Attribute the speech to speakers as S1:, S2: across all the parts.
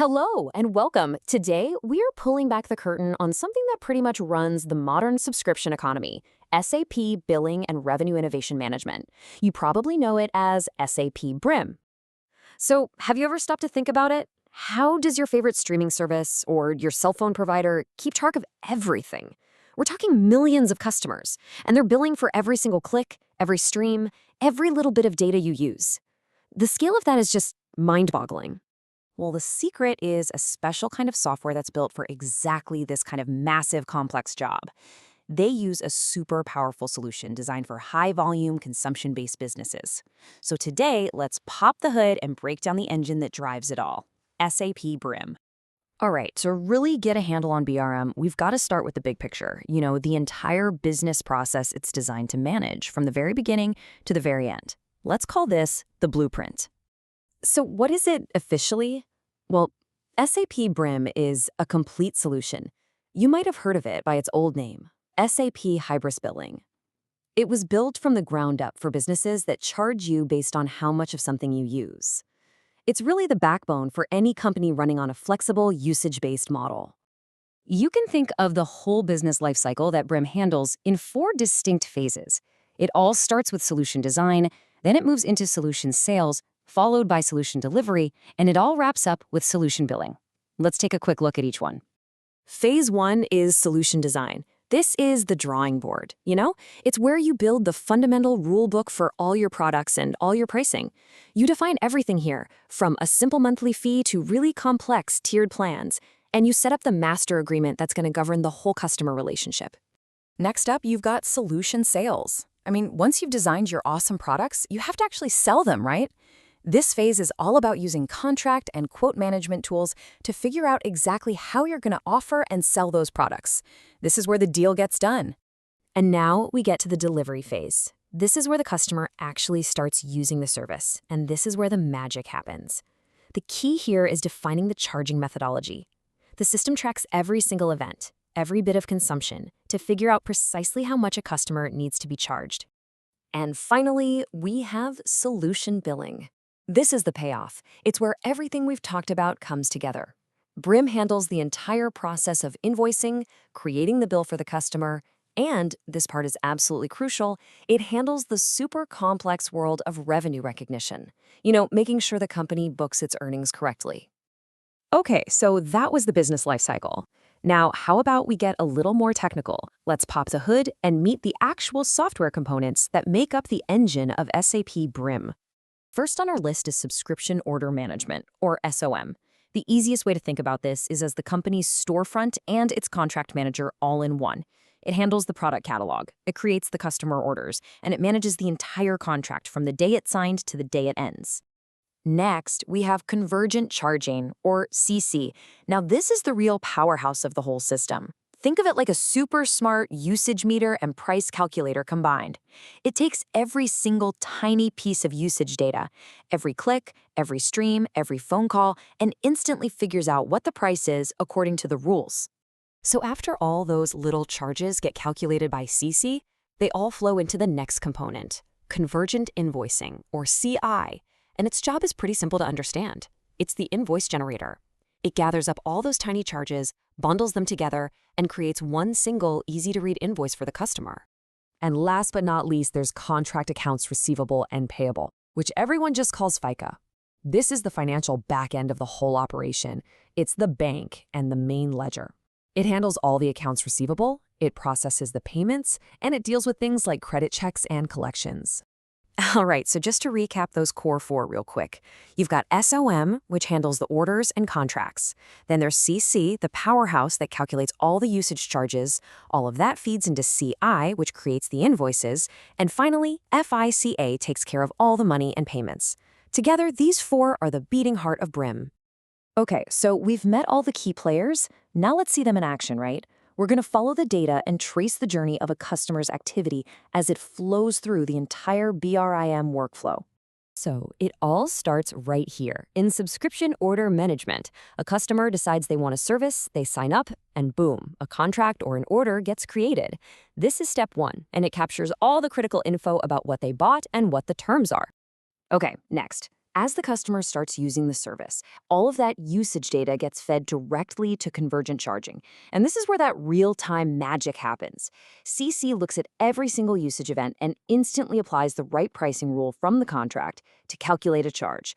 S1: Hello and welcome. Today, we are pulling back the curtain on something that pretty much runs the modern subscription economy, SAP Billing and Revenue Innovation Management. You probably know it as SAP BRIM. So, have you ever stopped to think about it? How does your favorite streaming service or your cell phone provider keep track of everything? We're talking millions of customers, and they're billing for every single click, every stream, every little bit of data you use. The scale of that is just mind-boggling. Well, the secret is a special kind of software that's built for exactly this kind of massive, complex job. They use a super powerful solution designed for high-volume, consumption-based businesses. So today, let's pop the hood and break down the engine that drives it all, SAP BRIM. All right, to really get a handle on BRM, we've got to start with the big picture, the entire business process it's designed to manage from the very beginning to the very end. Let's call this the blueprint. So what is it officially? Well, SAP BRIM is a complete solution. You might have heard of it by its old name, SAP Hybris Billing. It was built from the ground up for businesses that charge you based on how much of something you use. It's really the backbone for any company running on a flexible, usage-based model. You can think of the whole business lifecycle that BRIM handles in 4 distinct phases. It all starts with solution design, then it moves into solution sales, followed by solution delivery, and it all wraps up with solution billing. Let's take a quick look at each one. Phase 1 is solution design. This is the drawing board, It's where you build the fundamental rule book for all your products and all your pricing. You define everything here, from a simple monthly fee to really complex tiered plans, and you set up the master agreement that's going to govern the whole customer relationship. Next up, you've got solution sales. Once you've designed your awesome products, you have to actually sell them, right? This phase is all about using contract and quote management tools to figure out exactly how you're going to offer and sell those products. This is where the deal gets done. And now we get to the delivery phase. This is where the customer actually starts using the service, and this is where the magic happens. The key here is defining the charging methodology. The system tracks every single event, every bit of consumption, to figure out precisely how much a customer needs to be charged. And finally, we have solution billing. This is the payoff. It's where everything we've talked about comes together. BRIM handles the entire process of invoicing, creating the bill for the customer, and, this part is absolutely crucial, it handles the super complex world of revenue recognition. Making sure the company books its earnings correctly. Okay, so that was the business lifecycle. Now, how about we get a little more technical? Let's pop the hood and meet the actual software components that make up the engine of SAP BRIM. First on our list is Subscription Order Management, or SOM. The easiest way to think about this is as the company's storefront and its contract manager all in one. It handles the product catalog, it creates the customer orders, and it manages the entire contract from the day it's signed to the day it ends. Next, we have Convergent Charging, or CC. Now, this is the real powerhouse of the whole system. Think of it like a super smart usage meter and price calculator combined. It takes every single tiny piece of usage data, every click, every stream, every phone call, and instantly figures out what the price is according to the rules. So after all those little charges get calculated by CC, they all flow into the next component, Convergent Invoicing, or CI, and its job is pretty simple to understand. It's the invoice generator. It gathers up all those tiny charges, bundles them together, and creates one single, easy-to-read invoice for the customer. And last but not least, there's Contract Accounts Receivable and Payable, which everyone just calls FICA. This is the financial back end of the whole operation. It's the bank and the main ledger. It handles all the accounts receivable, it processes the payments, and it deals with things like credit checks and collections. All right, so just to recap those core 4 real quick. You've got SOM, which handles the orders and contracts. Then there's CC, the powerhouse that calculates all the usage charges. All of that feeds into CI, which creates the invoices. And finally, FICA takes care of all the money and payments. Together, these 4 are the beating heart of BRIM. Okay, so we've met all the key players. Now let's see them in action, right? We're going to follow the data and trace the journey of a customer's activity as it flows through the entire BRIM workflow. So it all starts right here in Subscription Order Management. A customer decides they want a service, they sign up, and boom, a contract or an order gets created. This is step 1, and it captures all the critical info about what they bought and what the terms are. Okay, next. As the customer starts using the service, all of that usage data gets fed directly to Convergent Charging. And this is where that real-time magic happens. CC looks at every single usage event and instantly applies the right pricing rule from the contract to calculate a charge.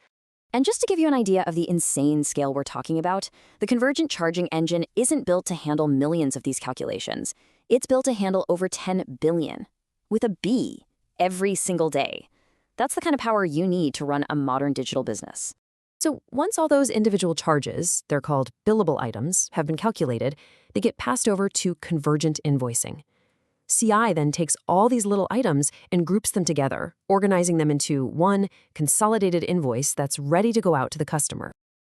S1: And just to give you an idea of the insane scale we're talking about, the Convergent Charging engine isn't built to handle millions of these calculations. It's built to handle over 10 billion, with a B, every single day. That's the kind of power you need to run a modern digital business. So once all those individual charges, they're called billable items, have been calculated, they get passed over to Convergent Invoicing. CI then takes all these little items and groups them together, organizing them into one consolidated invoice that's ready to go out to the customer.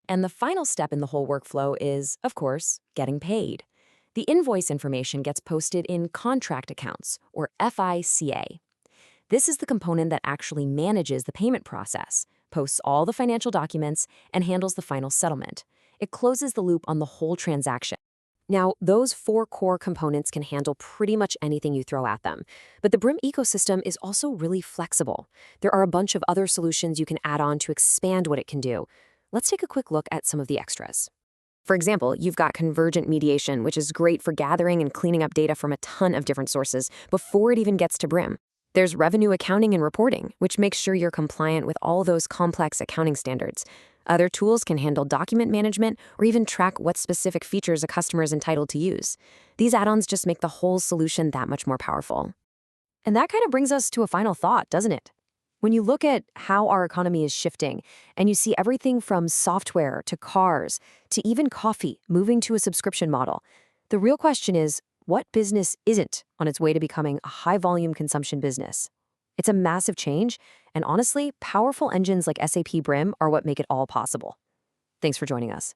S1: And the final step in the whole workflow is, of course, getting paid. The invoice information gets posted in contract accounts, or FICA. This is the component that actually manages the payment process, posts all the financial documents, and handles the final settlement. It closes the loop on the whole transaction. Now, those 4 core components can handle pretty much anything you throw at them. But the BRIM ecosystem is also really flexible. There are a bunch of other solutions you can add on to expand what it can do. Let's take a quick look at some of the extras. For example, you've got convergent mediation, which is great for gathering and cleaning up data from a ton of different sources before it even gets to BRIM. There's revenue accounting and reporting, which makes sure you're compliant with all those complex accounting standards. Other tools can handle document management or even track what specific features a customer is entitled to use. These add-ons just make the whole solution that much more powerful. And that kind of brings us to a final thought, doesn't it? When you look at how our economy is shifting, and you see everything from software to cars to even coffee moving to a subscription model, the real question is, what business isn't on its way to becoming a high-volume consumption business? It's a massive change, and honestly, powerful engines like SAP BRIM are what make it all possible. Thanks for joining us.